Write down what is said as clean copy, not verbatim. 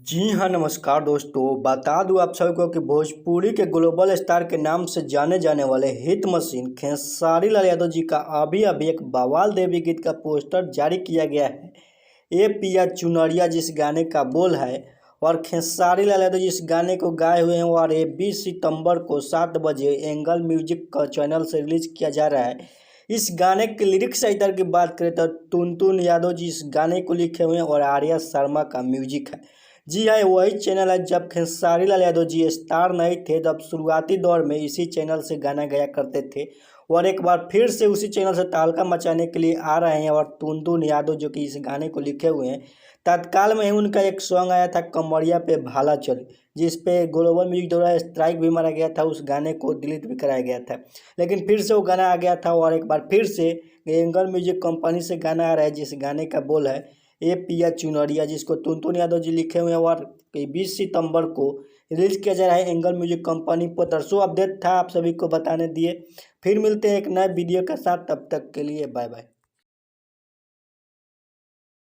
जी हाँ, नमस्कार दोस्तों। बता दूं आप सभी को कि भोजपुरी के ग्लोबल स्टार के नाम से जाने जाने वाले हिट मशीन खेसारी लाल यादव जी का अभी अभी एक बवाल देवी गीत का पोस्टर जारी किया गया है। ए पिया चुनरिया जिस गाने का बोल है और खेसारी लाल यादव जी इस गाने को गाए हुए हैं और ये 20 सितंबर को 7 बजे एंगल म्यूजिक का चैनल से रिलीज किया जा रहा है। इस गाने के लिरिक्स राइटर की बात करें तो टुनटुन यादव जी इस गाने को लिखे हुए हैं और आर्या शर्मा का म्यूजिक है। जी हाँ, वही चैनल है जब खेसारी लाल यादव जी स्टार नहीं थे तब शुरुआती दौर में इसी चैनल से गाना गाया करते थे और एक बार फिर से उसी चैनल से तहलका मचाने के लिए आ रहे हैं। और टुनटुन यादव जो कि इस गाने को लिखे हुए हैं, तत्काल में ही उनका एक सॉन्ग आया था कमरिया पे भाला चले, जिस पे ग्लोबल म्यूजिक द्वारा स्ट्राइक भी मारा गया था। उस गाने को डिलीट भी कराया गया था, लेकिन फिर से वो गाना आ गया था और एक बार फिर से एंगल म्यूजिक कंपनी से गाना आ रहा है जिस गाने का बोल है ए पिया चुनरिया, जिसको टुनटुन यादव जी लिखे हुए हैं और 20 सितंबर को रिलीज किया जा रहा है एंगल म्यूजिक कंपनी पर। दरअसल अपडेट था आप सभी को बताने दिए। फिर मिलते हैं एक नए वीडियो के साथ, तब तक के लिए बाय बाय।